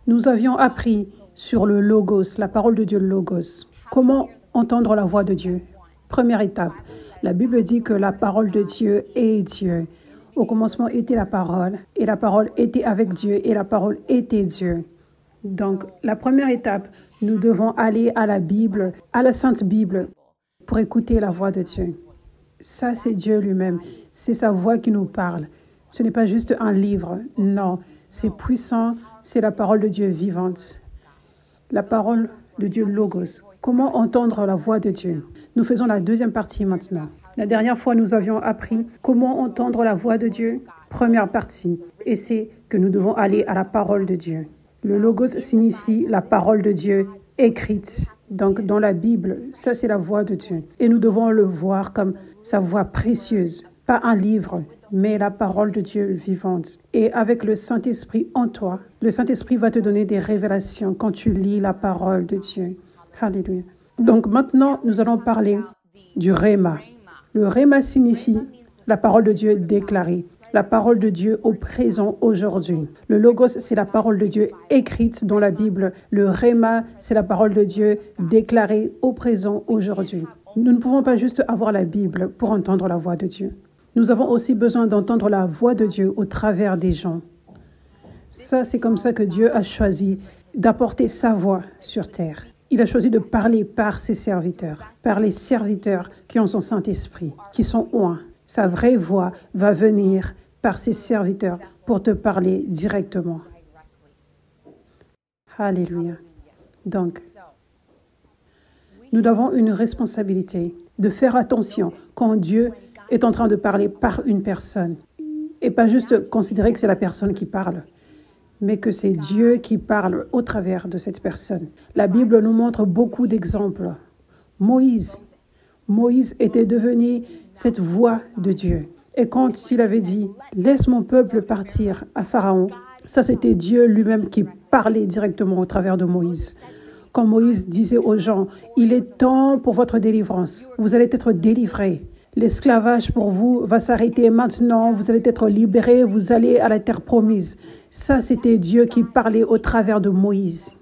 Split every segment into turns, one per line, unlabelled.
Nous avions appris sur le Logos, la parole de Dieu, le Logos. Comment entendre la voix de Dieu? Première étape, la Bible dit que la parole de Dieu est Dieu. Au commencement était la parole, et la parole était avec Dieu, et la parole était Dieu. Donc, la première étape, nous devons aller à la Bible, à la Sainte Bible, pour écouter la voix de Dieu. Ça, c'est Dieu lui-même. C'est sa voix qui nous parle. Ce n'est pas juste un livre. Non, c'est puissant. C'est la parole de Dieu vivante. La parole de Dieu Logos. Comment entendre la voix de Dieu? Nous faisons la deuxième partie maintenant. La dernière fois, nous avions appris comment entendre la voix de Dieu. Première partie. Et c'est que nous devons aller à la parole de Dieu. Le Logos signifie la parole de Dieu écrite. Donc, dans la Bible, ça, c'est la voix de Dieu. Et nous devons le voir comme sa voix précieuse. Pas un livre, mais la parole de Dieu vivante. Et avec le Saint-Esprit en toi, le Saint-Esprit va te donner des révélations quand tu lis la parole de Dieu. Alléluia. Donc, maintenant, nous allons parler du Réma. Le Réma signifie la parole de Dieu déclarée. La parole de Dieu au présent aujourd'hui. Le Logos, c'est la parole de Dieu écrite dans la Bible. Le Réma, c'est la parole de Dieu déclarée au présent aujourd'hui. Nous ne pouvons pas juste avoir la Bible pour entendre la voix de Dieu. Nous avons aussi besoin d'entendre la voix de Dieu au travers des gens. Ça, c'est comme ça que Dieu a choisi d'apporter sa voix sur terre. Il a choisi de parler par ses serviteurs, par les serviteurs qui ont son Saint-Esprit, qui sont oints. Sa vraie voix va venir par ses serviteurs pour te parler directement. Alléluia. Donc, nous avons une responsabilité de faire attention quand Dieu est en train de parler par une personne. Et pas juste considérer que c'est la personne qui parle, mais que c'est Dieu qui parle au travers de cette personne. La Bible nous montre beaucoup d'exemples. Moïse était devenu cette voix de Dieu. Et quand il avait dit « Laisse mon peuple partir à Pharaon », ça c'était Dieu lui-même qui parlait directement au travers de Moïse. Quand Moïse disait aux gens « Il est temps pour votre délivrance, vous allez être délivrés. L'esclavage pour vous va s'arrêter maintenant, vous allez être libérés, vous allez à la terre promise. » Ça c'était Dieu qui parlait au travers de Moïse.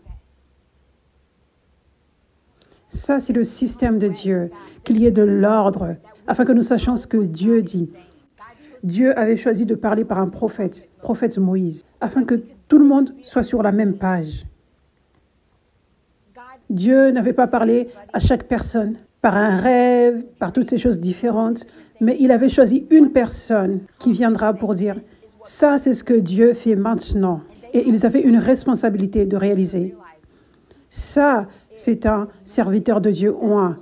Ça, c'est le système de Dieu, qu'il y ait de l'ordre, afin que nous sachions ce que Dieu dit. Dieu avait choisi de parler par un prophète Moïse, afin que tout le monde soit sur la même page. Dieu n'avait pas parlé à chaque personne par un rêve, par toutes ces choses différentes, mais il avait choisi une personne qui viendra pour dire « Ça, c'est ce que Dieu fait maintenant. » Et ils avaient une responsabilité de réaliser. Ça, c'est un serviteur de Dieu oint.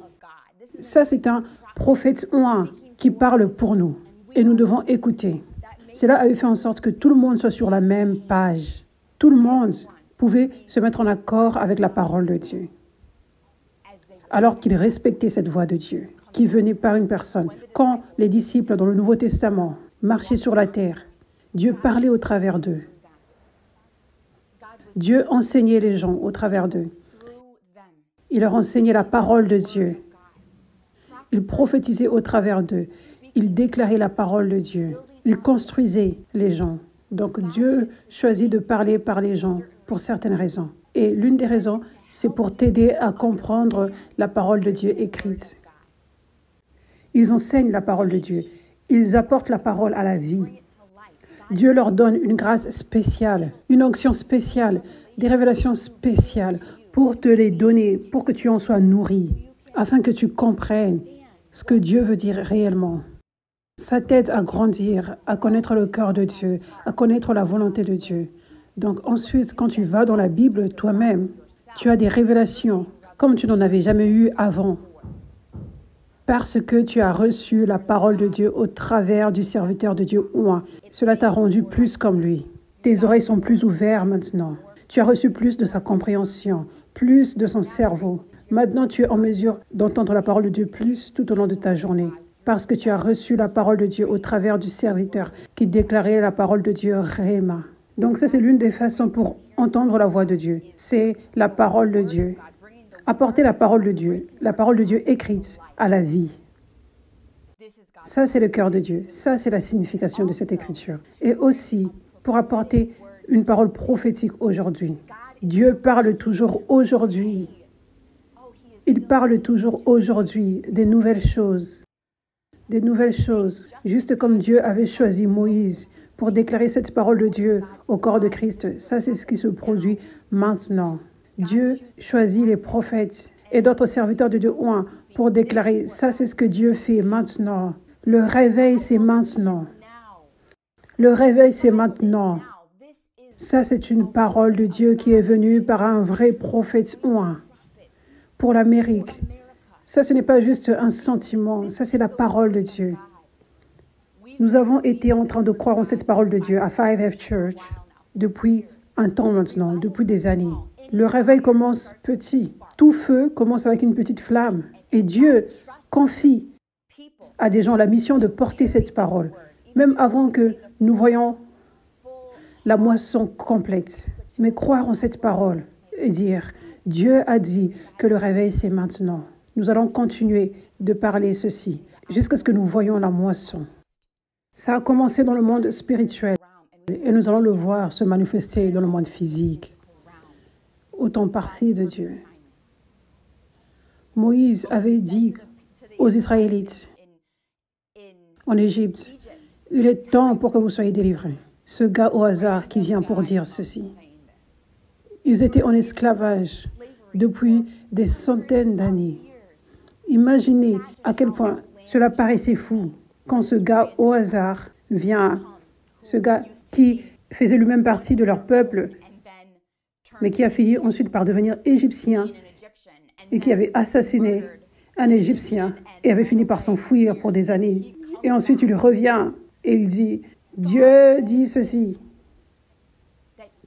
Ça, c'est un prophète oint qui parle pour nous. Et nous devons écouter. Cela avait fait en sorte que tout le monde soit sur la même page. Tout le monde pouvait se mettre en accord avec la parole de Dieu. Alors qu'ils respectaient cette voix de Dieu, qui venait par une personne. Quand les disciples dans le Nouveau Testament marchaient sur la terre, Dieu parlait au travers d'eux. Dieu enseignait les gens au travers d'eux. Il leur enseignait la parole de Dieu. Il prophétisait au travers d'eux. Il déclarait la parole de Dieu. Il construisait les gens. Donc Dieu choisit de parler par les gens pour certaines raisons. Et l'une des raisons, c'est pour t'aider à comprendre la parole de Dieu écrite. Ils enseignent la parole de Dieu. Ils apportent la parole à la vie. Dieu leur donne une grâce spéciale, une onction spéciale, des révélations spéciales pour te les donner, pour que tu en sois nourri, afin que tu comprennes ce que Dieu veut dire réellement. Ça t'aide à grandir, à connaître le cœur de Dieu, à connaître la volonté de Dieu. Donc ensuite, quand tu vas dans la Bible toi-même, tu as des révélations comme tu n'en avais jamais eu avant. Parce que tu as reçu la parole de Dieu au travers du serviteur de Dieu oint. Cela t'a rendu plus comme lui. Tes oreilles sont plus ouvertes maintenant. Tu as reçu plus de sa compréhension, plus de son cerveau. Maintenant, tu es en mesure d'entendre la parole de Dieu plus tout au long de ta journée. Parce que tu as reçu la parole de Dieu au travers du serviteur qui déclarait la parole de Dieu Réma. Donc ça, c'est l'une des façons pour entendre la voix de Dieu. C'est la parole de Dieu. Apporter la parole de Dieu écrite à la vie. Ça, c'est le cœur de Dieu. Ça, c'est la signification de cette écriture. Et aussi, pour apporter une parole prophétique aujourd'hui. Dieu parle toujours aujourd'hui. Il parle toujours aujourd'hui des nouvelles choses. Des nouvelles choses. Juste comme Dieu avait choisi Moïse pour déclarer cette parole de Dieu au corps de Christ. Ça, c'est ce qui se produit maintenant. Dieu choisit les prophètes et d'autres serviteurs de Dieu pour déclarer. Ça, c'est ce que Dieu fait maintenant. Le réveil, c'est maintenant. Le réveil, c'est maintenant. Ça, c'est une parole de Dieu qui est venue par un vrai prophète oint pour l'Amérique. Ça, ce n'est pas juste un sentiment. Ça, c'est la parole de Dieu. Nous avons été en train de croire en cette parole de Dieu à 5F Church depuis un temps maintenant, depuis des années. Le réveil commence petit. Tout feu commence avec une petite flamme. Et Dieu confie à des gens la mission de porter cette parole, même avant que nous voyions la moisson complète. Mais croire en cette parole et dire, Dieu a dit que le réveil, c'est maintenant. Nous allons continuer de parler ceci jusqu'à ce que nous voyions la moisson. Ça a commencé dans le monde spirituel et nous allons le voir se manifester dans le monde physique. Au temps parfait de Dieu. Moïse avait dit aux Israélites en Égypte, il est temps pour que vous soyez délivrés. Ce gars au hasard qui vient pour dire ceci. Ils étaient en esclavage depuis des centaines d'années. Imaginez à quel point cela paraissait fou quand ce gars au hasard vient, ce gars qui faisait lui-même partie de leur peuple, mais qui a fini ensuite par devenir égyptien et qui avait assassiné un Égyptien et avait fini par s'enfuir pour des années. Et ensuite, il revient et il dit, Dieu dit ceci,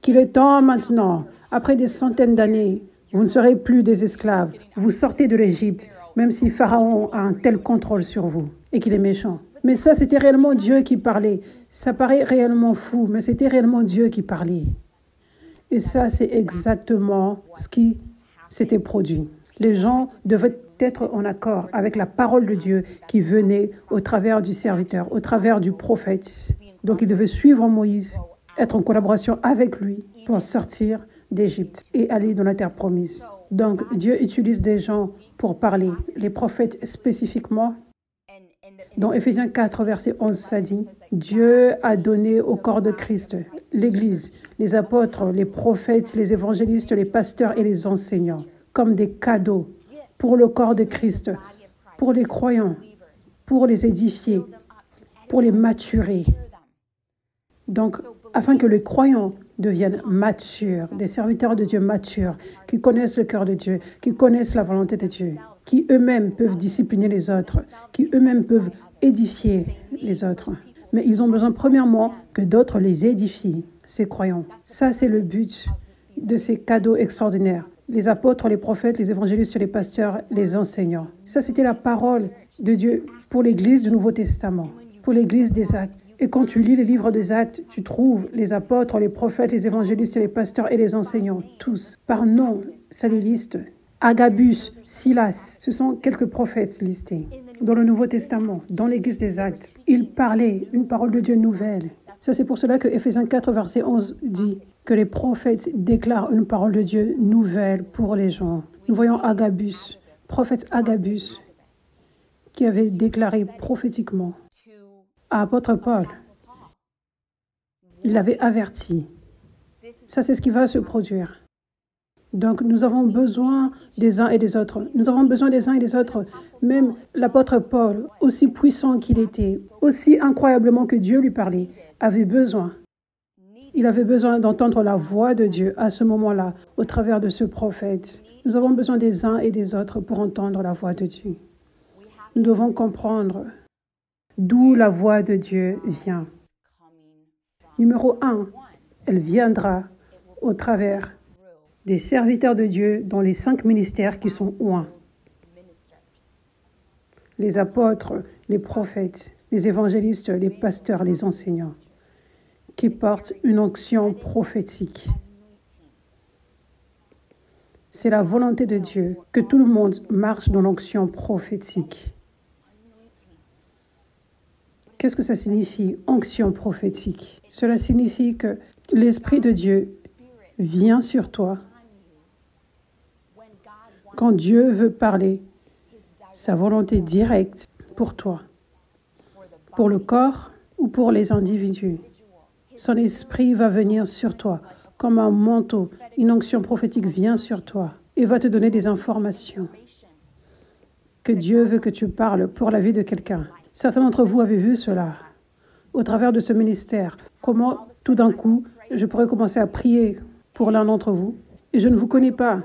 qu'il est temps maintenant, après des centaines d'années, vous ne serez plus des esclaves. Vous sortez de l'Égypte, même si Pharaon a un tel contrôle sur vous et qu'il est méchant. Mais ça, c'était réellement Dieu qui parlait. Ça paraît réellement fou, mais c'était réellement Dieu qui parlait. Et ça, c'est exactement ce qui s'était produit. Les gens devaient être en accord avec la parole de Dieu qui venait au travers du serviteur, au travers du prophète. Donc, ils devaient suivre Moïse, être en collaboration avec lui pour sortir d'Égypte et aller dans la terre promise. Donc, Dieu utilise des gens pour parler. Les prophètes spécifiquement. Dans Éphésiens 4, verset 11, ça dit, Dieu a donné au corps de Christ, l'Église, les apôtres, les prophètes, les évangélistes, les pasteurs et les enseignants, comme des cadeaux pour le corps de Christ, pour les croyants, pour les édifier, pour les maturer. Donc, afin que les croyants deviennent matures, des serviteurs de Dieu matures, qui connaissent le cœur de Dieu, qui connaissent la volonté de Dieu, qui eux-mêmes peuvent discipliner les autres, qui eux-mêmes peuvent édifier les autres. Mais ils ont besoin premièrement que d'autres les édifient, ces croyants. Ça, c'est le but de ces cadeaux extraordinaires. Les apôtres, les prophètes, les évangélistes, les pasteurs, les enseignants. Ça, c'était la parole de Dieu pour l'Église du Nouveau Testament, pour l'Église des Actes. Et quand tu lis les livres des Actes, tu trouves les apôtres, les prophètes, les évangélistes, les pasteurs et les enseignants, tous, par nom, ça les liste. Agabus, Silas, ce sont quelques prophètes listés dans le Nouveau Testament, dans l'Église des Actes. Ils parlaient une parole de Dieu nouvelle. Ça, c'est pour cela que Éphésiens 4, verset 11 dit que les prophètes déclarent une parole de Dieu nouvelle pour les gens. Nous voyons Agabus, prophète Agabus, qui avait déclaré prophétiquement à l'apôtre Paul. Il l'avait averti. Ça, c'est ce qui va se produire. Donc, nous avons besoin des uns et des autres. Nous avons besoin des uns et des autres. Même l'apôtre Paul, aussi puissant qu'il était, aussi incroyablement que Dieu lui parlait, avait besoin. Il avait besoin d'entendre la voix de Dieu à ce moment-là, au travers de ce prophète. Nous avons besoin des uns et des autres pour entendre la voix de Dieu. Nous devons comprendre d'où la voix de Dieu vient. Numéro 1, elle viendra au travers des serviteurs de Dieu dans les 5 ministères qui sont oints. Les apôtres, les prophètes, les évangélistes, les pasteurs, les enseignants, qui portent une onction prophétique. C'est la volonté de Dieu que tout le monde marche dans l'onction prophétique. Qu'est-ce que ça signifie, onction prophétique? Cela signifie que l'Esprit de Dieu vient sur toi Quand Dieu veut parler, sa volonté directe pour toi, pour le corps ou pour les individus, son esprit va venir sur toi comme un manteau. Une onction prophétique vient sur toi et va te donner des informations que Dieu veut que tu parles pour la vie de quelqu'un. Certains d'entre vous avez vu cela au travers de ce ministère. Comment tout d'un coup, je pourrais commencer à prier pour l'un d'entre vous et je ne vous connais pas.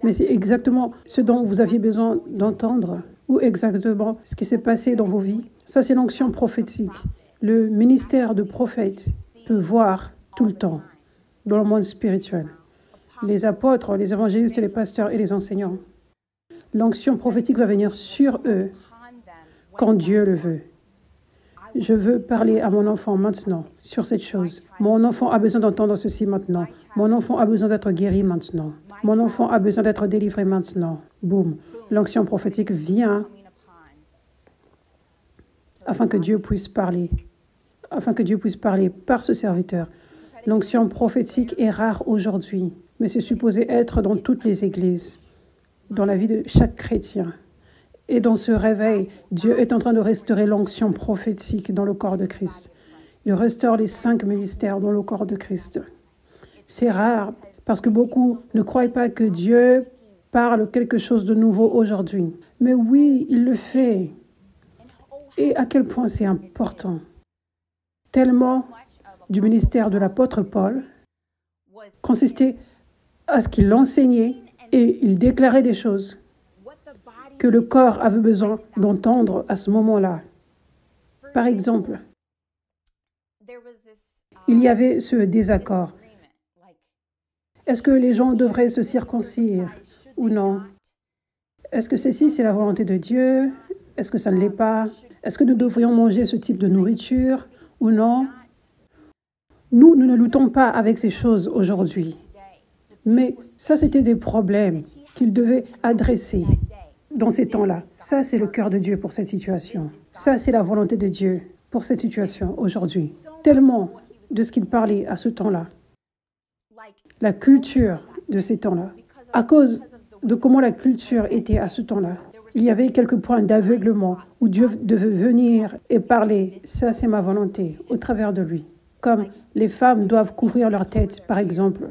Mais c'est exactement ce dont vous aviez besoin d'entendre ou exactement ce qui s'est passé dans vos vies. Ça, c'est l'onction prophétique. Le ministère de prophète peut voir tout le temps dans le monde spirituel. Les apôtres, les évangélistes, les pasteurs et les enseignants. L'onction prophétique va venir sur eux quand Dieu le veut. Je veux parler à mon enfant maintenant sur cette chose. Mon enfant a besoin d'entendre ceci maintenant. Mon enfant a besoin d'être guéri maintenant. Mon enfant a besoin d'être délivré maintenant. Boum. L'onction prophétique vient afin que Dieu puisse parler. Afin que Dieu puisse parler par ce serviteur. L'onction prophétique est rare aujourd'hui, mais c'est supposé être dans toutes les églises, dans la vie de chaque chrétien. Et dans ce réveil, Dieu est en train de restaurer l'onction prophétique dans le corps de Christ. Il restaure les 5 ministères dans le corps de Christ. C'est rare parce que beaucoup ne croient pas que Dieu parle quelque chose de nouveau aujourd'hui. Mais oui, il le fait. Et à quel point c'est important. Tellement du ministère de l'apôtre Paul consistait à ce qu'il enseignait et il déclarait des choses que le corps avait besoin d'entendre à ce moment-là. Par exemple, il y avait ce désaccord. Est-ce que les gens devraient se circoncire ou non? Est-ce que ceci, c'est la volonté de Dieu? Est-ce que ça ne l'est pas? Est-ce que nous devrions manger ce type de nourriture ou non? Nous ne luttons pas avec ces choses aujourd'hui. Mais ça, c'était des problèmes qu'il devait adresser dans ces temps-là. Ça, c'est le cœur de Dieu pour cette situation. Ça, c'est la volonté de Dieu pour cette situation aujourd'hui. Tellement de ce qu'il parlait à ce temps-là. La culture de ces temps-là. À cause de comment la culture était à ce temps-là, il y avait quelques points d'aveuglement où Dieu devait venir et parler. Ça, c'est ma volonté au travers de lui. Comme les femmes doivent couvrir leur tête, par exemple.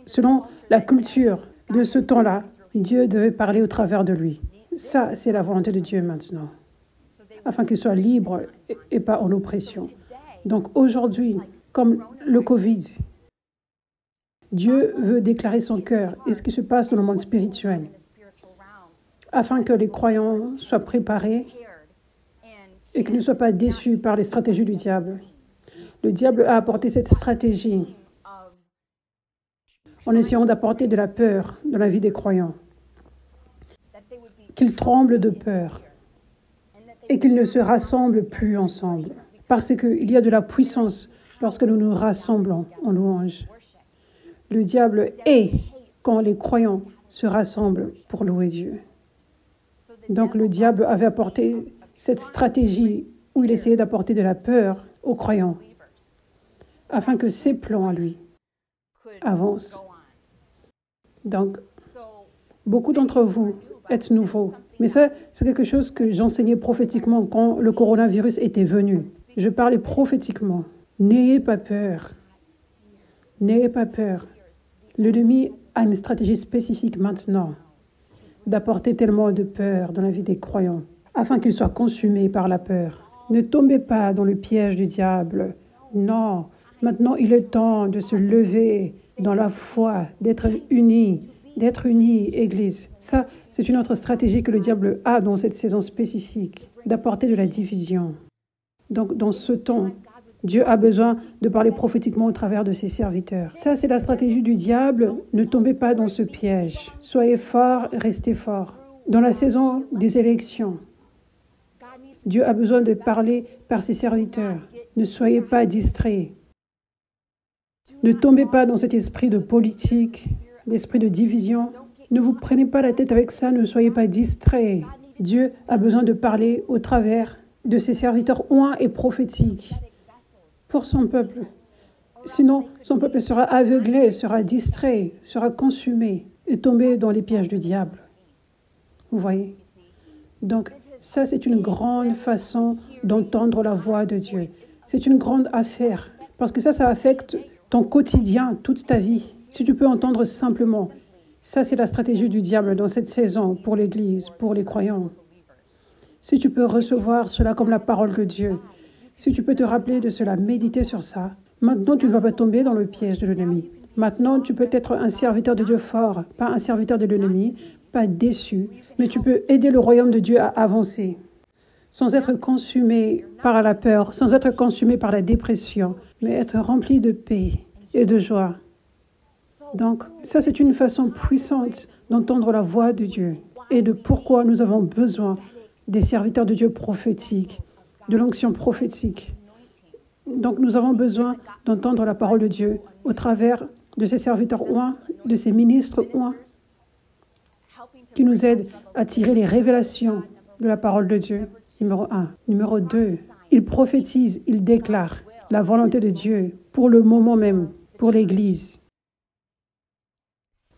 Selon la culture de ce temps-là, Dieu devait parler au travers de lui. Ça, c'est la volonté de Dieu maintenant, afin qu'il soit libre et pas en oppression. Donc aujourd'hui, comme le Covid, Dieu veut déclarer son cœur et ce qui se passe dans le monde spirituel, afin que les croyants soient préparés et qu'ils ne soient pas déçus par les stratégies du diable. Le diable a apporté cette stratégie en essayant d'apporter de la peur dans la vie des croyants, qu'ils tremblent de peur et qu'ils ne se rassemblent plus ensemble, parce qu'il y a de la puissance lorsque nous nous rassemblons en louange. Le diable hait quand les croyants se rassemblent pour louer Dieu. Donc le diable avait apporté cette stratégie où il essayait d'apporter de la peur aux croyants, afin que ses plans à lui avancent. Donc, beaucoup d'entre vous êtes nouveaux. Mais ça, c'est quelque chose que j'enseignais prophétiquement quand le coronavirus était venu. Je parlais prophétiquement. N'ayez pas peur. N'ayez pas peur. L'ennemi a une stratégie spécifique maintenant d'apporter tellement de peur dans la vie des croyants, afin qu'ils soient consumés par la peur. Ne tombez pas dans le piège du diable. Non, maintenant il est temps de se lever dans la foi, d'être unis, Église. Ça, c'est une autre stratégie que le diable a dans cette saison spécifique, d'apporter de la division. Donc, dans ce temps, Dieu a besoin de parler prophétiquement au travers de ses serviteurs. Ça, c'est la stratégie du diable. Ne tombez pas dans ce piège. Soyez forts, restez forts. Dans la saison des élections, Dieu a besoin de parler par ses serviteurs. Ne soyez pas distraits. Ne tombez pas dans cet esprit de politique, l'esprit de division. Ne vous prenez pas la tête avec ça, ne soyez pas distraits. Dieu a besoin de parler au travers de ses serviteurs oints et prophétiques pour son peuple. Sinon, son peuple sera aveuglé, sera distrait, sera consumé et tombé dans les pièges du diable. Vous voyez? Donc, ça, c'est une grande façon d'entendre la voix de Dieu. C'est une grande affaire, parce que ça affecte ton quotidien, toute ta vie. Si tu peux entendre simplement, ça, c'est la stratégie du diable dans cette saison pour l'Église, pour les croyants. Si tu peux recevoir cela comme la parole de Dieu, si tu peux te rappeler de cela, méditer sur ça, maintenant, tu ne vas pas tomber dans le piège de l'ennemi. Maintenant, tu peux être un serviteur de Dieu fort, pas un serviteur de l'ennemi, pas déçu, mais tu peux aider le royaume de Dieu à avancer, sans être consumé par la peur, sans être consumé par la dépression, mais être rempli de paix et de joie. Donc, ça, c'est une façon puissante d'entendre la voix de Dieu et de pourquoi nous avons besoin des serviteurs de Dieu prophétiques, de l'onction prophétique. Donc, nous avons besoin d'entendre la parole de Dieu au travers de ces serviteurs oints, de ces ministres oints, qui nous aident à tirer les révélations de la parole de Dieu. Numéro 1. Numéro 2, il prophétise, il déclare la volonté de Dieu pour le moment même, pour l'Église.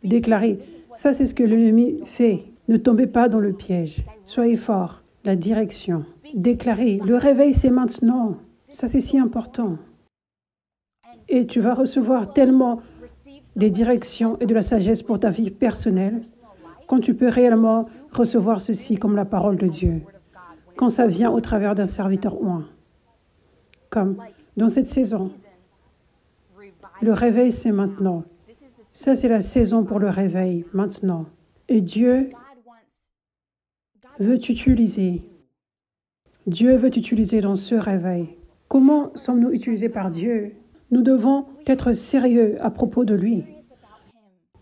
Déclarer, ça c'est ce que l'ennemi fait. Ne tombez pas dans le piège. Soyez forts. La direction. Déclarer, le réveil c'est maintenant. Ça c'est si important. Et tu vas recevoir tellement des directions et de la sagesse pour ta vie personnelle quand tu peux réellement recevoir ceci comme la parole de Dieu. Quand ça vient au travers d'un serviteur oint. Comme dans cette saison. Le réveil c'est maintenant. Ça, c'est la saison pour le réveil, maintenant. Et Dieu veut t'utiliser. Dieu veut t'utiliser dans ce réveil. Comment sommes-nous utilisés par Dieu? Nous devons être sérieux à propos de lui.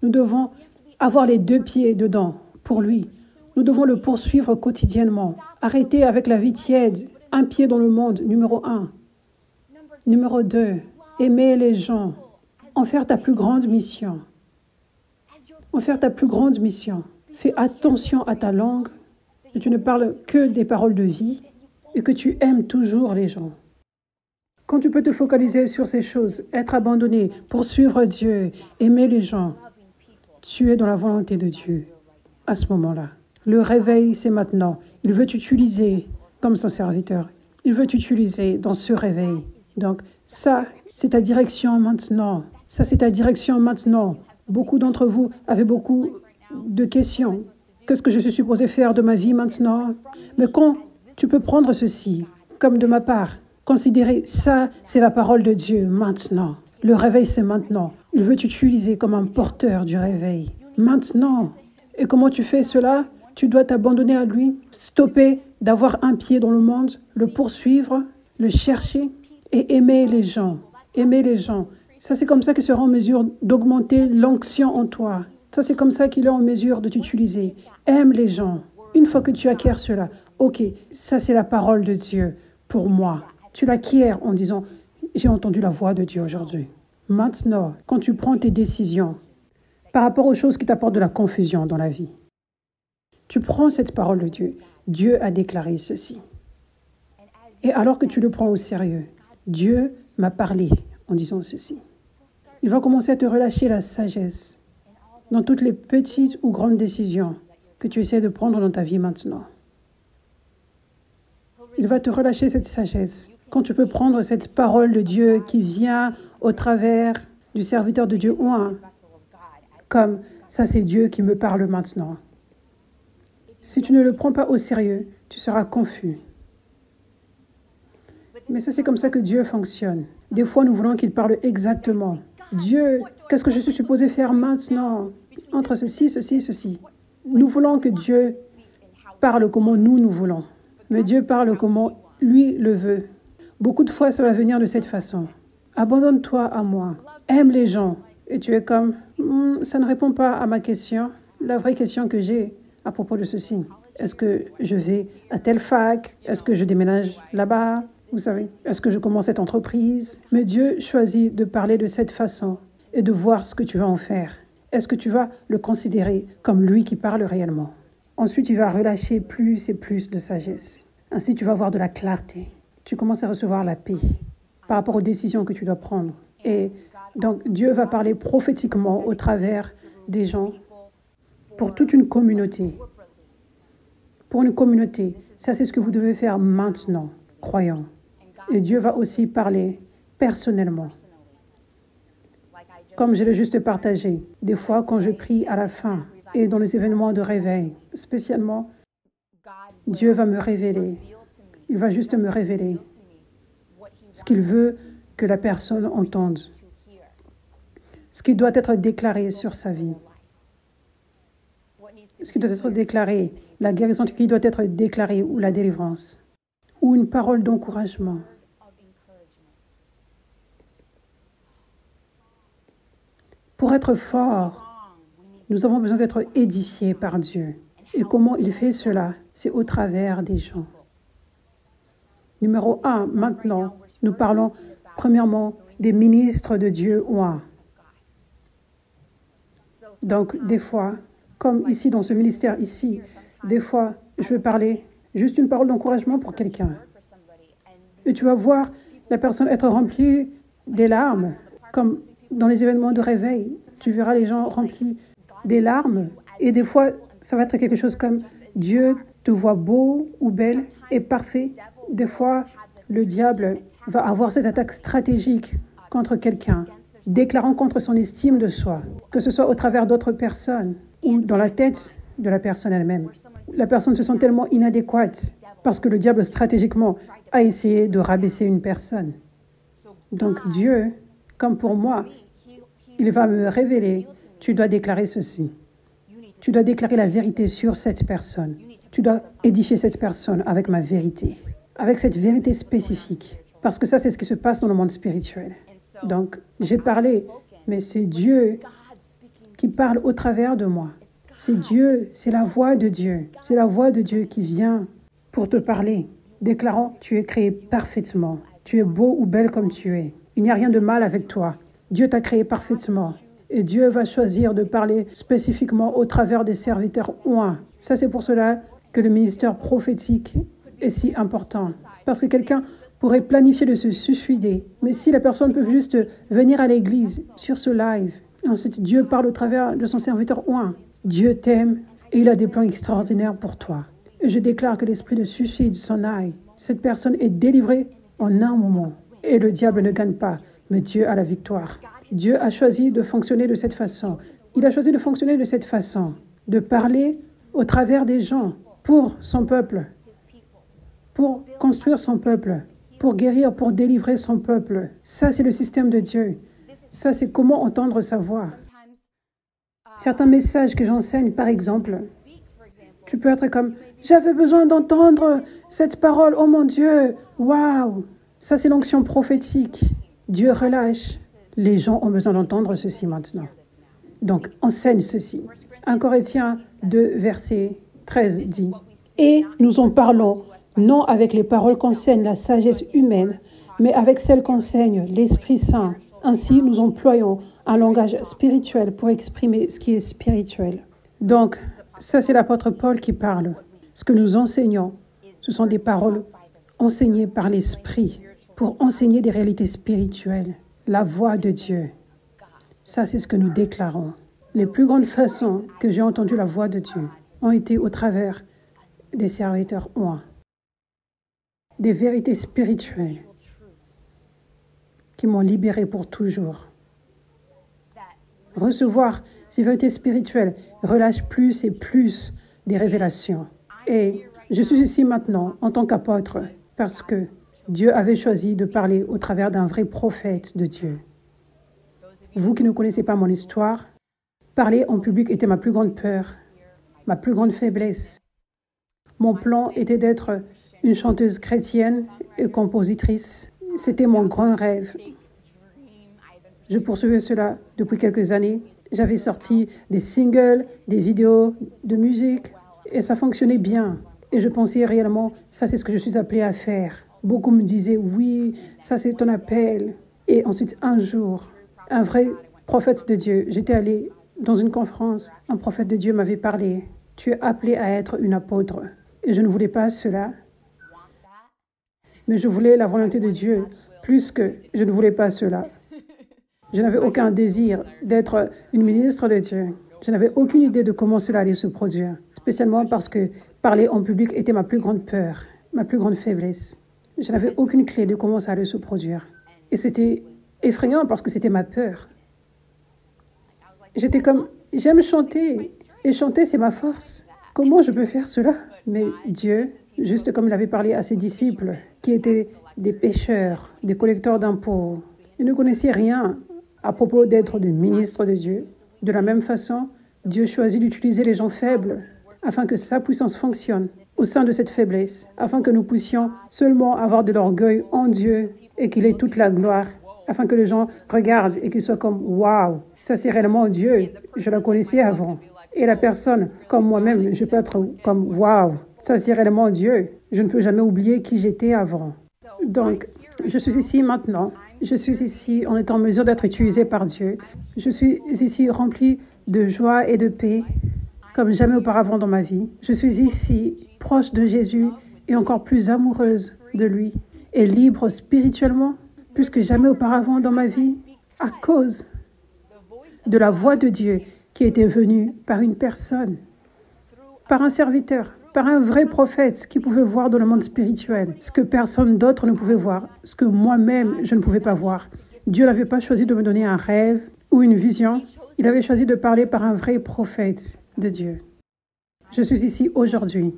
Nous devons avoir les 2 pieds dedans pour lui. Nous devons le poursuivre quotidiennement. Arrêter avec la vie tiède. 1 pied dans le monde, numéro 1. Numéro 2, aimer les gens. En faire ta plus grande mission. En faire ta plus grande mission. Fais attention à ta langue, que tu ne parles que des paroles de vie et que tu aimes toujours les gens. Quand tu peux te focaliser sur ces choses, être abandonné, poursuivre Dieu, aimer les gens, tu es dans la volonté de Dieu à ce moment-là. Le réveil, c'est maintenant. Il veut t'utiliser comme son serviteur. Il veut t'utiliser dans ce réveil. Donc, ça, c'est ta direction maintenant. Ça, c'est ta direction maintenant. Beaucoup d'entre vous avaient beaucoup de questions. Qu'est-ce que je suis supposé faire de ma vie maintenant? Mais quand tu peux prendre ceci, comme de ma part, considérer ça, c'est la parole de Dieu maintenant. Le réveil, c'est maintenant. Il veut t'utiliser comme un porteur du réveil. Maintenant. Et comment tu fais cela? Tu dois t'abandonner à lui, stopper d'avoir 1 pied dans le monde, le poursuivre, le chercher et aimer les gens. Aimer les gens. Ça, c'est comme ça qu'il sera en mesure d'augmenter l'onction en toi. Ça, c'est comme ça qu'il est en mesure de t'utiliser. Aime les gens. Une fois que tu acquiers cela, ok, ça, c'est la parole de Dieu pour moi. Tu l'acquiers en disant, j'ai entendu la voix de Dieu aujourd'hui. Maintenant, quand tu prends tes décisions par rapport aux choses qui t'apportent de la confusion dans la vie, tu prends cette parole de Dieu. Dieu a déclaré ceci. Et alors que tu le prends au sérieux, Dieu m'a parlé en disant ceci. Il va commencer à te relâcher la sagesse dans toutes les petites ou grandes décisions que tu essaies de prendre dans ta vie maintenant. Il va te relâcher cette sagesse quand tu peux prendre cette parole de Dieu qui vient au travers du serviteur de Dieu oint, comme ça c'est Dieu qui me parle maintenant. Si tu ne le prends pas au sérieux, tu seras confus. Mais ça, c'est comme ça que Dieu fonctionne. Des fois, nous voulons qu'il parle exactement. Dieu, qu'est-ce que je suis supposé faire maintenant? Entre ceci, ceci, ceci. Nous voulons que Dieu parle comment nous voulons. Mais Dieu parle comment lui le veut. Beaucoup de fois, ça va venir de cette façon. Abandonne-toi à moi. Aime les gens. Et tu es comme, ça ne répond pas à ma question. La vraie question que j'ai à propos de ceci. Est-ce que je vais à telle fac? Est-ce que je déménage là-bas? Vous savez, est-ce que je commence cette entreprise? Mais Dieu choisit de parler de cette façon et de voir ce que tu vas en faire. Est-ce que tu vas le considérer comme lui qui parle réellement? Ensuite, il va relâcher plus et plus de sagesse. Ainsi, tu vas avoir de la clarté. Tu commences à recevoir la paix par rapport aux décisions que tu dois prendre. Et donc, Dieu va parler prophétiquement au travers des gens pour toute une communauté. Pour une communauté. Ça, c'est ce que vous devez faire maintenant, croyants. Et Dieu va aussi parler personnellement. Comme je l'ai juste partagé, des fois quand je prie à la fin et dans les événements de réveil, spécialement, Dieu va me révéler. Il va juste me révéler ce qu'il veut que la personne entende, ce qui doit être déclaré sur sa vie, ce qui doit être déclaré, la guérison qui doit être déclarée ou la délivrance, ou une parole d'encouragement. Pour être fort, nous avons besoin d'être édifiés par Dieu. Et comment il fait cela? C'est au travers des gens. Numéro 1, maintenant, nous parlons premièrement des ministres de Dieu oints. Donc, des fois, comme ici dans ce ministère ici, des fois, je vais parler juste une parole d'encouragement pour quelqu'un. Et tu vas voir la personne être remplie des larmes, comme dans les événements de réveil. Tu verras les gens remplis des larmes. Et des fois, ça va être quelque chose comme Dieu te voit beau ou belle et parfait. Des fois, le diable va avoir cette attaque stratégique contre quelqu'un, déclarant contre son estime de soi, que ce soit au travers d'autres personnes ou dans la tête de la personne elle-même. La personne se sent tellement inadéquate parce que le diable stratégiquement a essayé de rabaisser une personne. Donc Dieu, comme pour moi, il va me révéler, tu dois déclarer ceci. Tu dois déclarer la vérité sur cette personne. Tu dois édifier cette personne avec ma vérité, avec cette vérité spécifique. Parce que ça, c'est ce qui se passe dans le monde spirituel. Donc, j'ai parlé, mais c'est Dieu qui parle au travers de moi. C'est Dieu, c'est la voix de Dieu. C'est la voix de Dieu qui vient pour te parler, déclarant, tu es créé parfaitement. Tu es beau ou belle comme tu es. Il n'y a rien de mal avec toi. Dieu t'a créé parfaitement. Et Dieu va choisir de parler spécifiquement au travers des serviteurs oints. Ça, c'est pour cela que le ministère prophétique est si important. Parce que quelqu'un pourrait planifier de se suicider. Mais si la personne peut juste venir à l'église sur ce live, et ensuite Dieu parle au travers de son serviteur oint. Dieu t'aime et il a des plans extraordinaires pour toi. Et je déclare que l'esprit de suicide s'en aille. Cette personne est délivrée en un moment. Et le diable ne gagne pas, mais Dieu a la victoire. Dieu a choisi de fonctionner de cette façon. Il a choisi de fonctionner de cette façon, de parler au travers des gens pour son peuple, pour construire son peuple, pour guérir, pour délivrer son peuple. Ça, c'est le système de Dieu. Ça, c'est comment entendre sa voix. Certains messages que j'enseigne, par exemple, tu peux être comme « J'avais besoin d'entendre cette parole, oh mon Dieu, waouh !» Ça, c'est l'onction prophétique. Dieu relâche. Les gens ont besoin d'entendre ceci maintenant. Donc, enseigne ceci. 1 Corinthiens 2, verset 13 dit « Et nous en parlons, non avec les paroles qu'enseigne la sagesse humaine, mais avec celles qu'enseigne l'Esprit Saint. Ainsi, nous employons un langage spirituel pour exprimer ce qui est spirituel. » Donc, ça, c'est l'apôtre Paul qui parle. Ce que nous enseignons, ce sont des paroles enseignées par l'Esprit pour enseigner des réalités spirituelles. La voix de Dieu. Ça, c'est ce que nous déclarons. Les plus grandes façons que j'ai entendu la voix de Dieu ont été au travers des serviteurs oints. Des vérités spirituelles qui m'ont libéré pour toujours. Recevoir ces vérités spirituelles relâche plus et plus des révélations. Et je suis ici maintenant en tant qu'apôtre parce que Dieu avait choisi de parler au travers d'un vrai prophète de Dieu. Vous qui ne connaissez pas mon histoire, parler en public était ma plus grande peur, ma plus grande faiblesse. Mon plan était d'être une chanteuse chrétienne et compositrice. C'était mon grand rêve. Je poursuivais cela depuis quelques années. J'avais sorti des singles, des vidéos de musique et ça fonctionnait bien. Et je pensais réellement, ça c'est ce que je suis appelée à faire. Beaucoup me disaient, oui, ça c'est ton appel. Et ensuite, un jour, un vrai prophète de Dieu, j'étais allée dans une conférence, un prophète de Dieu m'avait parlé. Tu es appelée à être une apôtre. Et je ne voulais pas cela. Mais je voulais la volonté de Dieu plus que je ne voulais pas cela. Je n'avais aucun désir d'être une ministre de Dieu. Je n'avais aucune idée de comment cela allait se produire, spécialement parce que parler en public était ma plus grande peur, ma plus grande faiblesse. Je n'avais aucune clé de comment ça allait se produire. Et c'était effrayant parce que c'était ma peur. J'étais comme, j'aime chanter, et chanter, c'est ma force. Comment je peux faire cela? Mais Dieu, juste comme il avait parlé à ses disciples, qui étaient des pécheurs, des collecteurs d'impôts, ils ne connaissaient rien à propos d'être des ministres de Dieu. De la même façon, Dieu choisit d'utiliser les gens faibles afin que sa puissance fonctionne au sein de cette faiblesse, afin que nous puissions seulement avoir de l'orgueil en Dieu et qu'il ait toute la gloire, afin que les gens regardent et qu'ils soient comme « Waouh, ça c'est réellement Dieu, je la connaissais avant ». Et la personne, comme moi-même, je peux être comme « Waouh, ça c'est réellement Dieu, je ne peux jamais oublier qui j'étais avant ». Donc, je suis ici maintenant. Je suis ici en étant en mesure d'être utilisée par Dieu. Je suis ici remplie de joie et de paix, comme jamais auparavant dans ma vie. Je suis ici proche de Jésus et encore plus amoureuse de lui et libre spirituellement, plus que jamais auparavant dans ma vie, à cause de la voix de Dieu qui était venue par une personne, par un serviteur, par un vrai prophète qui pouvait voir dans le monde spirituel ce que personne d'autre ne pouvait voir, ce que moi-même je ne pouvais pas voir. Dieu n'avait pas choisi de me donner un rêve ou une vision. Il avait choisi de parler par un vrai prophète de Dieu. Je suis ici aujourd'hui,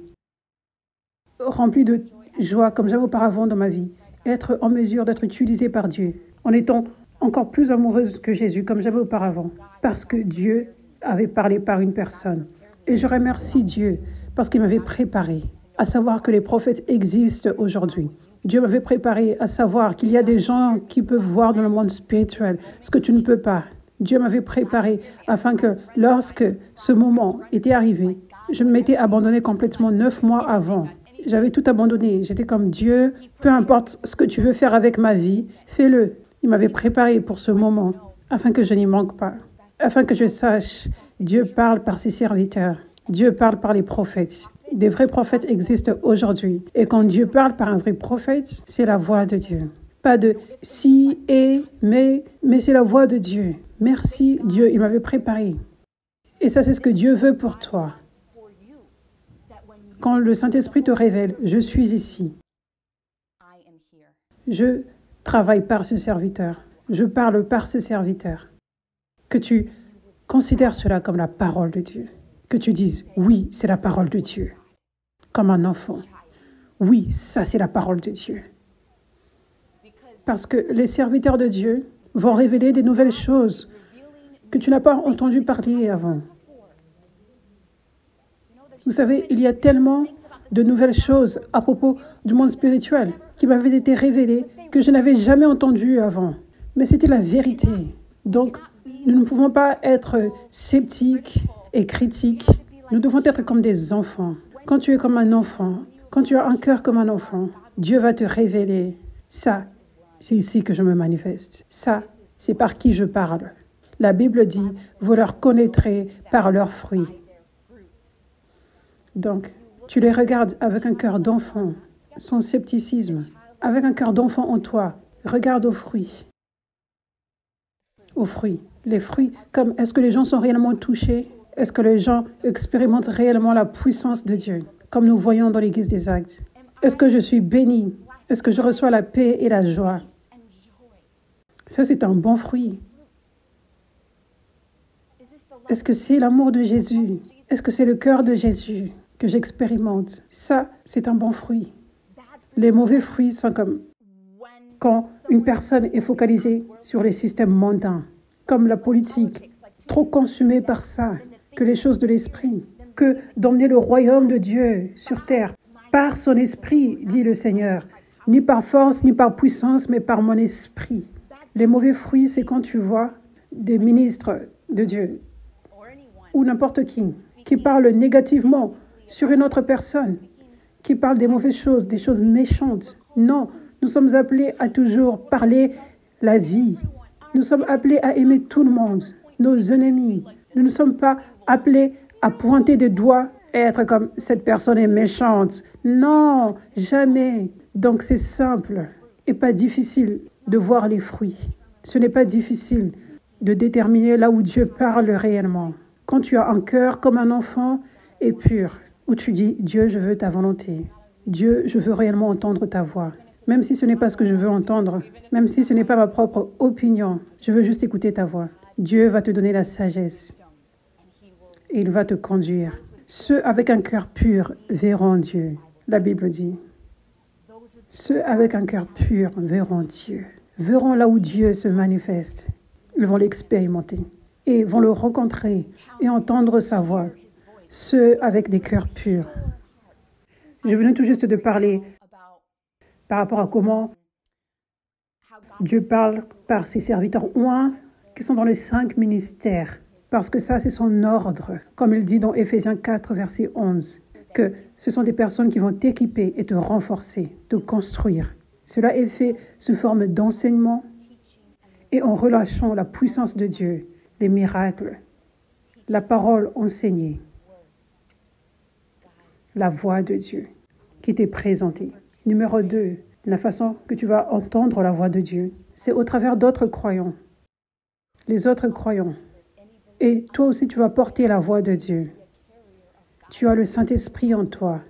remplie de joie comme jamais auparavant dans ma vie, être en mesure d'être utilisée par Dieu, en étant encore plus amoureuse que Jésus comme jamais auparavant, parce que Dieu avait parlé par une personne. Et je remercie Dieu parce qu'il m'avait préparé à savoir que les prophètes existent aujourd'hui. Dieu m'avait préparé à savoir qu'il y a des gens qui peuvent voir dans le monde spirituel ce que tu ne peux pas. Dieu m'avait préparé afin que lorsque ce moment était arrivé, je m'étais abandonnée complètement 9 mois avant. J'avais tout abandonné. J'étais comme Dieu, peu importe ce que tu veux faire avec ma vie, fais-le. Il m'avait préparé pour ce moment afin que je n'y manque pas, afin que je sache, Dieu parle par ses serviteurs. Dieu parle par les prophètes. Des vrais prophètes existent aujourd'hui. Et quand Dieu parle par un vrai prophète, c'est la voix de Dieu. Pas de si et mais c'est la voix de Dieu. Merci Dieu, il m'avait préparé. Et ça, c'est ce que Dieu veut pour toi. Quand le Saint-Esprit te révèle, je suis ici. Je travaille par ce serviteur. Je parle par ce serviteur. Que tu considères cela comme la parole de Dieu. Que tu dises, oui, c'est la parole de Dieu. Comme un enfant. Oui, ça c'est la parole de Dieu. Parce que les serviteurs de Dieu vont révéler des nouvelles choses que tu n'as pas entendu parler avant. Vous savez, il y a tellement de nouvelles choses à propos du monde spirituel qui m'avaient été révélées que je n'avais jamais entendues avant. Mais c'était la vérité. Donc, nous ne pouvons pas être sceptiques et critiques. Nous devons être comme des enfants. Quand tu es comme un enfant, quand tu as un cœur comme un enfant, Dieu va te révéler. Ça, c'est ici que je me manifeste. Ça, c'est par qui je parle. La Bible dit, vous leur connaîtrez par leurs fruits. Donc, tu les regardes avec un cœur d'enfant, sans scepticisme, avec un cœur d'enfant en toi. Regarde aux fruits. Aux fruits. Les fruits, comme est-ce que les gens sont réellement touchés? Est-ce que les gens expérimentent réellement la puissance de Dieu, comme nous voyons dans l'Église des Actes? Est-ce que je suis béni? Est-ce que je reçois la paix et la joie? Ça, c'est un bon fruit. Est-ce que c'est l'amour de Jésus? Est-ce que c'est le cœur de Jésus que j'expérimente? Ça, c'est un bon fruit. Les mauvais fruits sont comme quand une personne est focalisée sur les systèmes mondains, comme la politique, trop consumée par ça, que les choses de l'esprit, que d'emmener le royaume de Dieu sur terre par son esprit, dit le Seigneur, ni par force, ni par puissance, mais par mon esprit. Les mauvais fruits, c'est quand tu vois des ministres de Dieu ou n'importe qui parlent négativement sur une autre personne, qui parlent des mauvaises choses, des choses méchantes. Non, nous sommes appelés à toujours parler la vie. Nous sommes appelés à aimer tout le monde, nos ennemis. Nous ne sommes pas appelés à pointer des doigts et être comme « cette personne est méchante ». Non, jamais. Donc c'est simple et pas difficile de voir les fruits. Ce n'est pas difficile de déterminer là où Dieu parle réellement. Quand tu as un cœur comme un enfant et pur, où tu dis, Dieu, je veux ta volonté. Dieu, je veux réellement entendre ta voix. Même si ce n'est pas ce que je veux entendre, même si ce n'est pas ma propre opinion, je veux juste écouter ta voix. Dieu va te donner la sagesse et il va te conduire. Ceux avec un cœur pur verront Dieu. La Bible dit, ceux avec un cœur pur verront Dieu. Verront là où Dieu se manifeste. Ils vont l'expérimenter et vont le rencontrer et entendre sa voix. Ceux avec des cœurs purs. Je venais tout juste de parler par rapport à comment Dieu parle par ses serviteurs oints qui sont dans les 5 ministères. Parce que ça, c'est son ordre. Comme il dit dans Éphésiens 4, verset 11, que ce sont des personnes qui vont t'équiper et te renforcer, te construire. Cela est fait sous forme d'enseignement et en relâchant la puissance de Dieu, les miracles, la parole enseignée, la voix de Dieu qui t'est présentée. Numéro 2, la façon que tu vas entendre la voix de Dieu, c'est au travers d'autres croyants. Les autres croyants. Et toi aussi, tu vas porter la voix de Dieu. Tu as le Saint-Esprit en toi.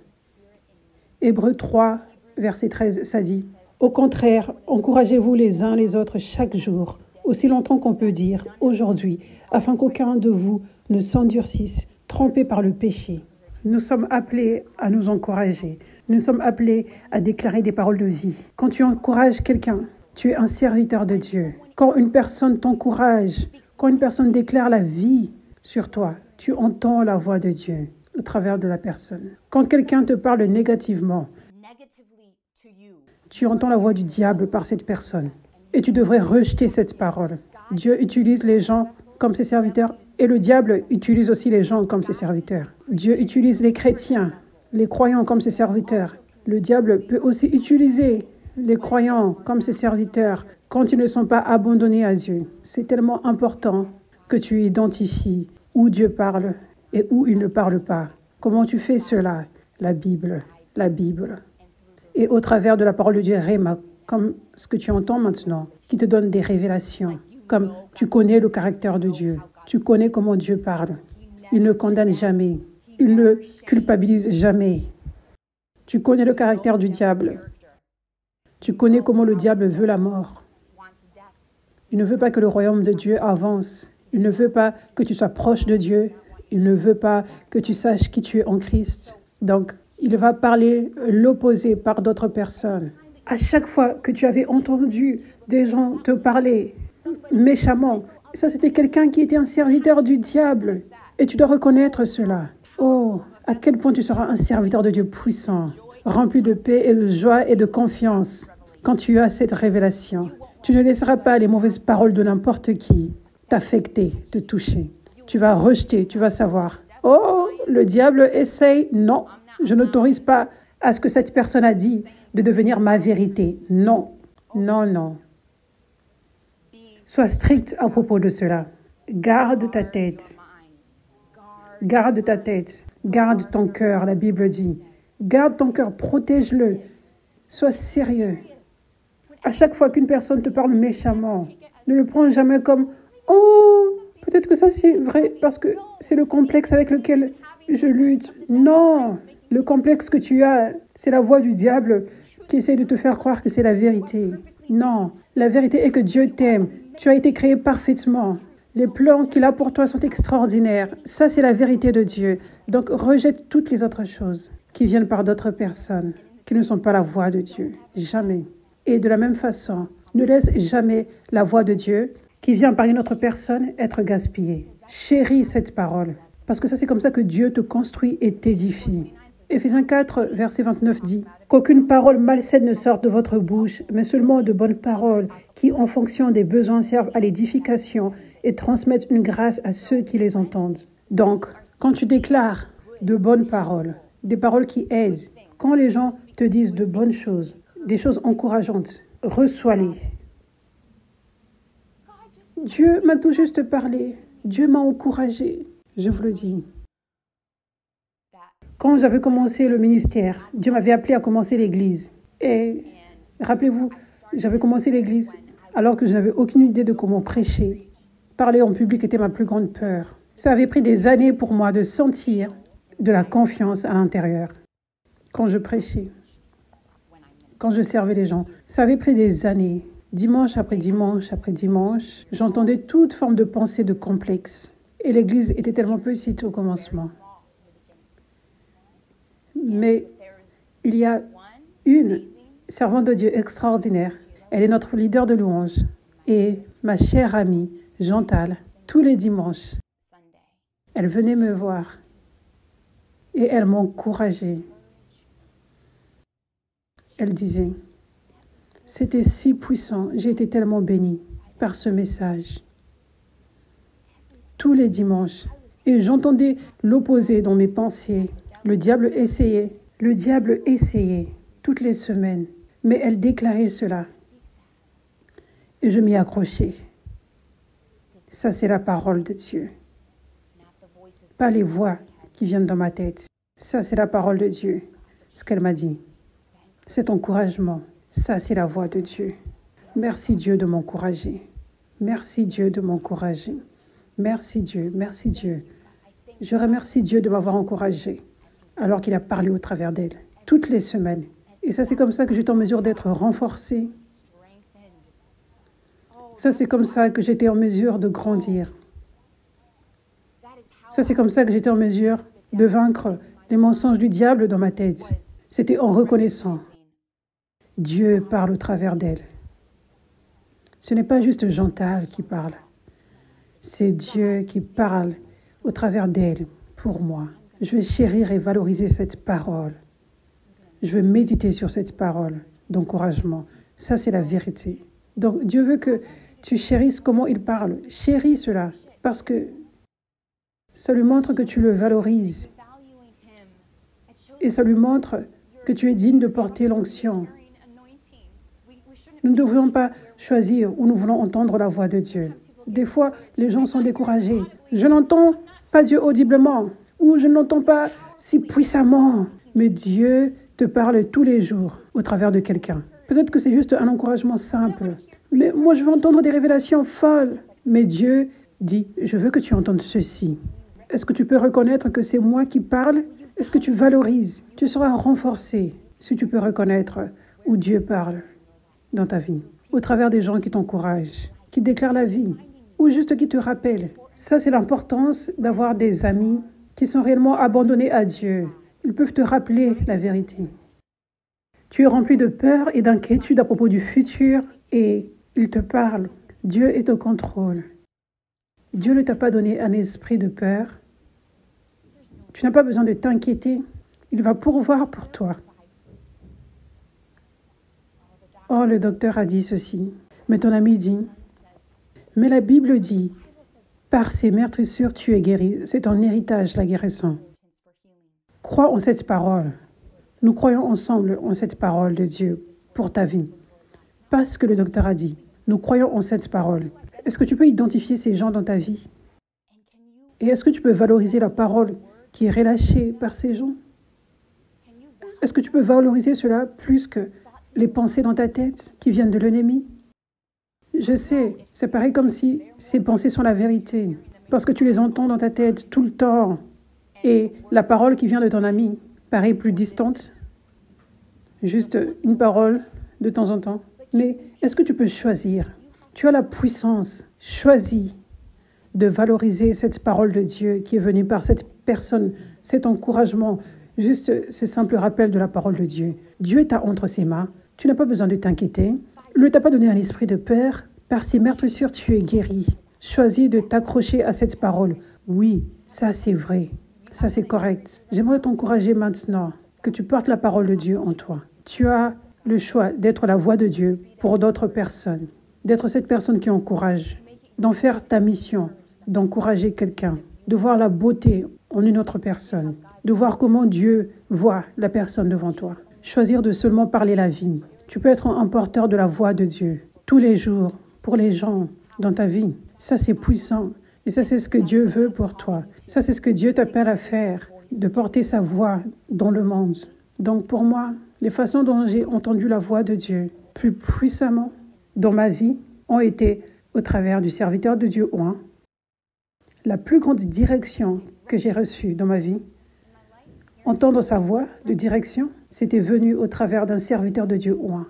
Hébreux 3, verset 13, ça dit, « Au contraire, encouragez-vous les uns les autres chaque jour, aussi longtemps qu'on peut dire, aujourd'hui, afin qu'aucun de vous ne s'endurcisse, trompé par le péché. » Nous sommes appelés à nous encourager. Nous sommes appelés à déclarer des paroles de vie. Quand tu encourages quelqu'un, tu es un serviteur de Dieu. Quand une personne t'encourage, quand une personne déclare la vie sur toi, tu entends la voix de Dieu au travers de la personne. Quand quelqu'un te parle négativement, tu entends la voix du diable par cette personne. Et tu devrais rejeter cette parole. Dieu utilise les gens comme ses serviteurs et le diable utilise aussi les gens comme ses serviteurs. Dieu utilise les chrétiens, les croyants comme ses serviteurs. Le diable peut aussi utiliser les croyants comme ses serviteurs quand ils ne sont pas abandonnés à Dieu. C'est tellement important que tu identifies où Dieu parle et où il ne parle pas. Comment tu fais cela? La Bible. Et au travers de la parole de Dieu, Réma, comme ce que tu entends maintenant, qui te donne des révélations, comme tu connais le caractère de Dieu, tu connais comment Dieu parle. Il ne condamne jamais, il ne culpabilise jamais. Tu connais le caractère du diable. Tu connais comment le diable veut la mort. Il ne veut pas que le royaume de Dieu avance. Il ne veut pas que tu sois proche de Dieu. Il ne veut pas que tu saches qui tu es en Christ. Donc, il va parler l'opposé par d'autres personnes. À chaque fois que tu avais entendu des gens te parler méchamment, ça c'était quelqu'un qui était un serviteur du diable. Et tu dois reconnaître cela. Oh, à quel point tu seras un serviteur de Dieu puissant, rempli de paix et de joie et de confiance quand tu as cette révélation. Tu ne laisseras pas les mauvaises paroles de n'importe qui t'affecter, te toucher. Tu vas rejeter, tu vas savoir. Oh, le diable essaye. Non, je n'autorise pas à ce que cette personne a dit de devenir ma vérité. Non, non, non. Sois strict à propos de cela. Garde ta tête. Garde ta tête. Garde ton cœur, la Bible dit. Garde ton cœur, protège-le. Sois sérieux. À chaque fois qu'une personne te parle méchamment, ne le prends jamais comme « Oh, peut-être que ça c'est vrai parce que c'est le complexe avec lequel je lutte. » Non, le complexe que tu as, c'est la voix du diable qui essaie de te faire croire que c'est la vérité. Non, la vérité est que Dieu t'aime. Tu as été créé parfaitement. Les plans qu'il a pour toi sont extraordinaires. Ça, c'est la vérité de Dieu. Donc, rejette toutes les autres choses qui viennent par d'autres personnes, qui ne sont pas la voix de Dieu. Jamais. Et de la même façon, ne laisse jamais la voix de Dieu qui vient par une autre personne être gaspillée. Chéris cette parole, parce que ça, c'est comme ça que Dieu te construit et t'édifie. Éphésiens 4, verset 29 dit « Qu'aucune parole malsaine ne sorte de votre bouche, mais seulement de bonnes paroles qui, en fonction des besoins, servent à l'édification et transmettent une grâce à ceux qui les entendent. » Donc, quand tu déclares de bonnes paroles, des paroles qui aident, quand les gens te disent de bonnes choses, des choses encourageantes, reçois-les. Dieu m'a tout juste parlé. Dieu m'a encouragé. Je vous le dis. Quand j'avais commencé le ministère, Dieu m'avait appelé à commencer l'église. Et rappelez-vous, j'avais commencé l'église alors que je n'avais aucune idée de comment prêcher. Parler en public était ma plus grande peur. Ça avait pris des années pour moi de sentir de la confiance à l'intérieur. Quand je prêchais, quand je servais les gens, ça avait pris des années. Dimanche après dimanche après dimanche, j'entendais toute forme de pensée de complexe. Et l'église était tellement petite au commencement. Mais il y a une servante de Dieu extraordinaire. Elle est notre leader de louange. Et ma chère amie, Chantal, tous les dimanches, elle venait me voir. Et elle m'encourageait. Elle disait, c'était si puissant, j'ai été tellement bénie par ce message. Tous les dimanches. Et j'entendais l'opposé dans mes pensées. Le diable essayait toutes les semaines. Mais elle déclarait cela. Et je m'y accrochais. Ça, c'est la parole de Dieu. Pas les voix qui viennent dans ma tête. Ça, c'est la parole de Dieu. Ce qu'elle m'a dit. Cet encouragement. Ça, c'est la voix de Dieu. Merci Dieu de m'encourager. Merci Dieu de m'encourager. Merci Dieu, merci Dieu. Je remercie Dieu de m'avoir encouragé alors qu'il a parlé au travers d'elle toutes les semaines. Et ça, c'est comme ça que j'étais en mesure d'être renforcée. Ça, c'est comme ça que j'étais en mesure de grandir. Ça, c'est comme ça que j'étais en mesure de vaincre les mensonges du diable dans ma tête. C'était en reconnaissant. Dieu parle au travers d'elle. Ce n'est pas juste Chantal qui parle. C'est Dieu qui parle au travers d'elle pour moi. Je vais chérir et valoriser cette parole. Je vais méditer sur cette parole d'encouragement. Ça, c'est la vérité. Donc, Dieu veut que tu chérisses comment il parle. Chéris cela parce que ça lui montre que tu le valorises. Et ça lui montre que tu es digne de porter l'onction. Nous ne devons pas choisir où nous voulons entendre la voix de Dieu. Des fois, les gens sont découragés. Je n'entends pas Dieu audiblement ou je n'entends pas si puissamment. Mais Dieu te parle tous les jours au travers de quelqu'un. Peut-être que c'est juste un encouragement simple. Mais moi, je veux entendre des révélations folles. Mais Dieu dit, je veux que tu entendes ceci. Est-ce que tu peux reconnaître que c'est moi qui parle? Est-ce que tu valorises? Tu seras renforcé si tu peux reconnaître où Dieu parle dans ta vie. Au travers des gens qui t'encouragent, qui déclarent la vie, ou juste qui te rappellent. Ça, c'est l'importance d'avoir des amis qui sont réellement abandonnés à Dieu. Ils peuvent te rappeler la vérité. Tu es rempli de peur et d'inquiétude à propos du futur et ils te parlent. Dieu est au contrôle. Dieu ne t'a pas donné un esprit de peur. Tu n'as pas besoin de t'inquiéter. Il va pourvoir pour toi. Oh, le docteur a dit ceci. Mais ton ami dit, mais la Bible dit, par ses meurtrissures tu es guéri. C'est ton héritage, la guérison. Crois en cette parole. Nous croyons ensemble en cette parole de Dieu pour ta vie. Pas ce que le docteur a dit. Nous croyons en cette parole. Est-ce que tu peux identifier ces gens dans ta vie? Et est-ce que tu peux valoriser la parole qui est relâchée par ces gens? Est-ce que tu peux valoriser cela plus que les pensées dans ta tête qui viennent de l'ennemi? Je sais, c'est pareil comme si ces pensées sont la vérité, parce que tu les entends dans ta tête tout le temps. Et la parole qui vient de ton ami paraît plus distante, juste une parole de temps en temps. Mais est-ce que tu peux choisir? Tu as la puissance, choisis de valoriser cette parole de Dieu qui est venue par cette personne, cet encouragement, juste ce simple rappel de la parole de Dieu. Dieu t'a entre ses mains, tu n'as pas besoin de t'inquiéter. Il ne t'a pas donné un esprit de peur. Par ses meurtrissures, tu es guéri. Choisis de t'accrocher à cette parole. Oui, ça c'est vrai. Ça c'est correct. J'aimerais t'encourager maintenant que tu portes la parole de Dieu en toi. Tu as le choix d'être la voix de Dieu pour d'autres personnes. D'être cette personne qui encourage. D'en faire ta mission. D'encourager quelqu'un. De voir la beauté en une autre personne. De voir comment Dieu voit la personne devant toi. Choisir de seulement parler la vie. Tu peux être un porteur de la voix de Dieu tous les jours pour les gens dans ta vie. Ça, c'est puissant. Et ça, c'est ce que Dieu veut pour toi. Ça, c'est ce que Dieu t'appelle à faire, de porter sa voix dans le monde. Donc, pour moi, les façons dont j'ai entendu la voix de Dieu plus puissamment dans ma vie ont été au travers du serviteur de Dieu oint. La plus grande direction que j'ai reçue dans ma vie, entendre sa voix de direction, c'était venu au travers d'un serviteur de Dieu oint.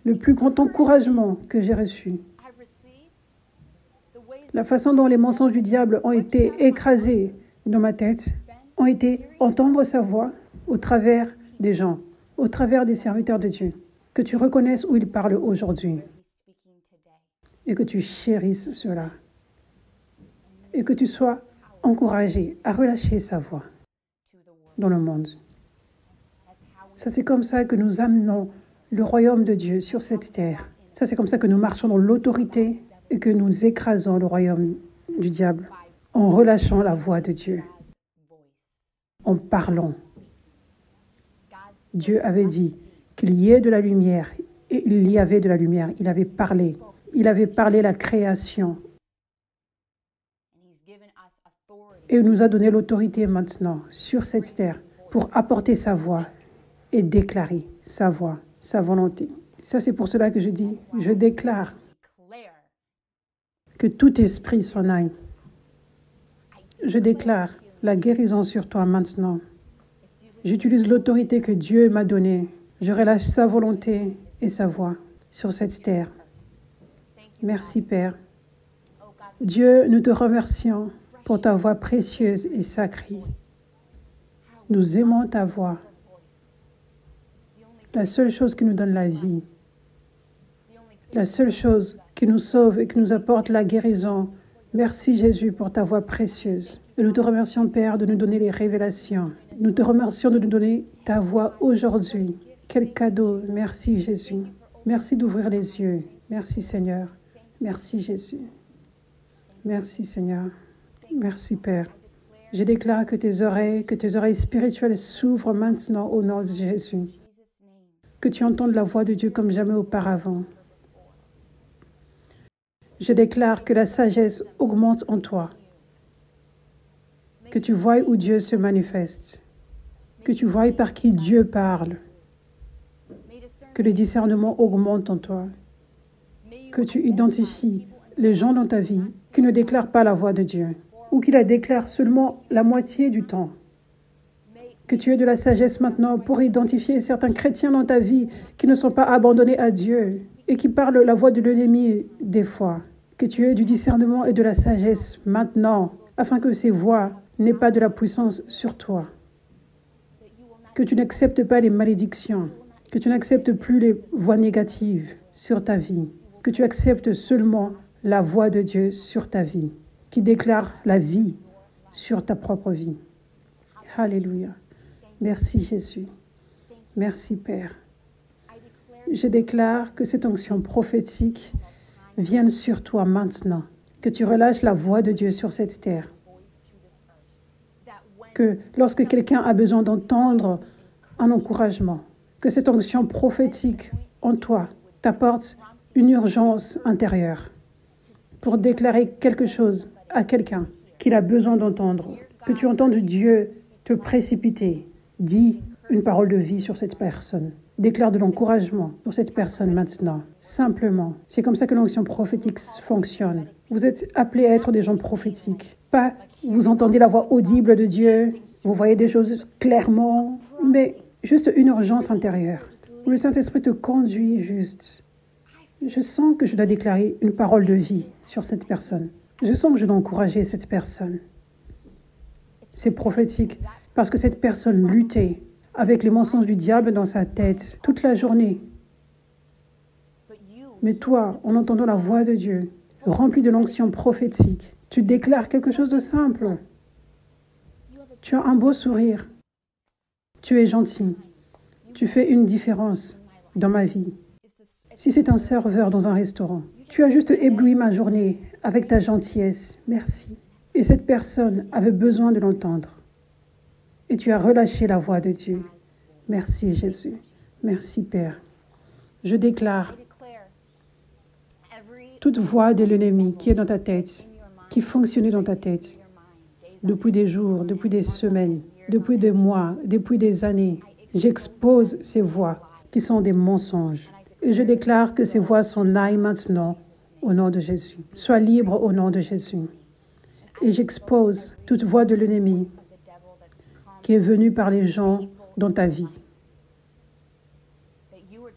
Le plus grand encouragement que j'ai reçu, la façon dont les mensonges du diable ont été écrasés dans ma tête, ont été entendre sa voix au travers des gens, au travers des serviteurs de Dieu. Que tu reconnaisses où il parle aujourd'hui et que tu chérisses cela. Et que tu sois encouragé à relâcher sa voix dans le monde. Ça, c'est comme ça que nous amenons le royaume de Dieu sur cette terre. Ça, c'est comme ça que nous marchons dans l'autorité et que nous écrasons le royaume du diable en relâchant la voix de Dieu, en parlant. Dieu avait dit qu'il y ait de la lumière et il y avait de la lumière. Il avait parlé. Il avait parlé la création. Et il nous a donné l'autorité maintenant sur cette terre pour apporter sa voix et déclarer sa voix, sa volonté. Ça, c'est pour cela que je dis, je déclare que tout esprit s'en aille. Je déclare la guérison sur toi maintenant. J'utilise l'autorité que Dieu m'a donnée. Je relâche sa volonté et sa voix sur cette terre. Merci, Père. Dieu, nous te remercions pour ta voix précieuse et sacrée. Nous aimons ta voix. La seule chose qui nous donne la vie. La seule chose qui nous sauve et qui nous apporte la guérison. Merci Jésus pour ta voix précieuse. Et nous te remercions, Père, de nous donner les révélations. Nous te remercions de nous donner ta voix aujourd'hui. Quel cadeau. Merci Jésus. Merci d'ouvrir les yeux. Merci Seigneur. Merci Jésus. Merci Seigneur. Merci Père. Je déclare que tes oreilles spirituelles s'ouvrent maintenant au nom de Jésus. Que tu entendes la voix de Dieu comme jamais auparavant. Je déclare que la sagesse augmente en toi. Que tu voies où Dieu se manifeste. Que tu voies par qui Dieu parle. Que le discernement augmente en toi. Que tu identifies les gens dans ta vie qui ne déclarent pas la voix de Dieu ou qui la déclarent seulement la moitié du temps. Que tu aies de la sagesse maintenant pour identifier certains chrétiens dans ta vie qui ne sont pas abandonnés à Dieu et qui parlent la voix de l'ennemi des fois. Que tu aies du discernement et de la sagesse maintenant afin que ces voix n'aient pas de la puissance sur toi. Que tu n'acceptes pas les malédictions, que tu n'acceptes plus les voix négatives sur ta vie, que tu acceptes seulement la voix de Dieu sur ta vie, qui déclare la vie sur ta propre vie. Alléluia. Merci Jésus. Merci Père. Je déclare que cette onction prophétique vienne sur toi maintenant, que tu relâches la voix de Dieu sur cette terre. Que lorsque quelqu'un a besoin d'entendre un encouragement, que cette onction prophétique en toi t'apporte une urgence intérieure pour déclarer quelque chose à quelqu'un qu'il a besoin d'entendre. Que tu entendes Dieu te précipiter. Dis une parole de vie sur cette personne. Déclare de l'encouragement sur cette personne maintenant. Simplement. C'est comme ça que l'onction prophétique fonctionne. Vous êtes appelés à être des gens prophétiques. Pas vous entendez la voix audible de Dieu, vous voyez des choses clairement, mais juste une urgence intérieure. Où le Saint-Esprit te conduit juste. Je sens que je dois déclarer une parole de vie sur cette personne. Je sens que je dois encourager cette personne. C'est prophétique parce que cette personne luttait avec les mensonges du diable dans sa tête toute la journée. Mais toi, en entendant la voix de Dieu, rempli de l'onction prophétique, tu déclares quelque chose de simple. Tu as un beau sourire. Tu es gentil. Tu fais une différence dans ma vie. Si c'est un serveur dans un restaurant, tu as juste ébloui ma journée avec ta gentillesse. Merci. Et cette personne avait besoin de l'entendre. Et tu as relâché la voix de Dieu. Merci Jésus. Merci Père. Je déclare toute voix de l'ennemi qui est dans ta tête, qui fonctionnait dans ta tête depuis des jours, depuis des semaines, depuis des mois, depuis des années. J'expose ces voix qui sont des mensonges. Et je déclare que ces voix s'en aillent maintenant au nom de Jésus. Sois libre au nom de Jésus. Et j'expose toute voix de l'ennemi qui est venue par les gens dans ta vie,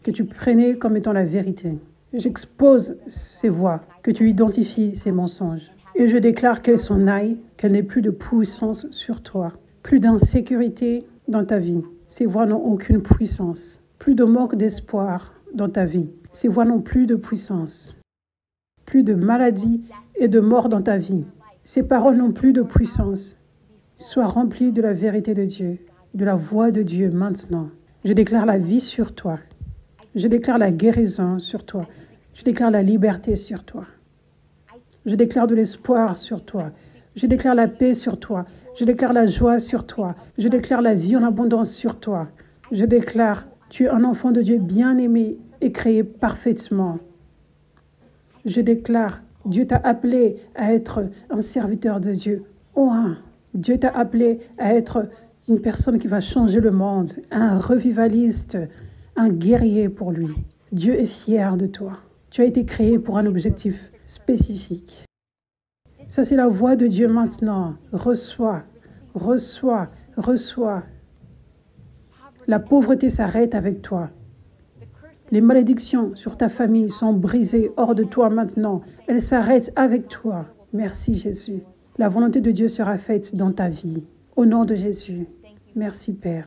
que tu prenais comme étant la vérité. J'expose ces voix, que tu identifies ces mensonges. Et je déclare qu'elles s'en aillent, qu'elles n'aient plus de puissance sur toi, plus d'insécurité dans ta vie. Ces voix n'ont aucune puissance, plus de manque d'espoir dans ta vie. Ces voix n'ont plus de puissance, plus de maladie et de mort dans ta vie. Ces paroles n'ont plus de puissance. Sois rempli de la vérité de Dieu, de la voix de Dieu maintenant. Je déclare la vie sur toi. Je déclare la guérison sur toi. Je déclare la liberté sur toi. Je déclare de l'espoir sur toi. Je déclare la paix sur toi. Je déclare la joie sur toi. Je déclare la vie en abondance sur toi. Je déclare, tu es un enfant de Dieu bien-aimé et créé parfaitement. Je déclare, Dieu t'a appelé à être un serviteur de Dieu. Oh, Dieu t'a appelé à être une personne qui va changer le monde, un revivaliste, un guerrier pour lui. Dieu est fier de toi. Tu as été créé pour un objectif spécifique. Ça, c'est la voix de Dieu maintenant. Reçois, reçois, reçois. La pauvreté s'arrête avec toi. Les malédictions sur ta famille sont brisées hors de toi maintenant. Elles s'arrêtent avec toi. Merci Jésus. La volonté de Dieu sera faite dans ta vie. Au nom de Jésus. Merci Père.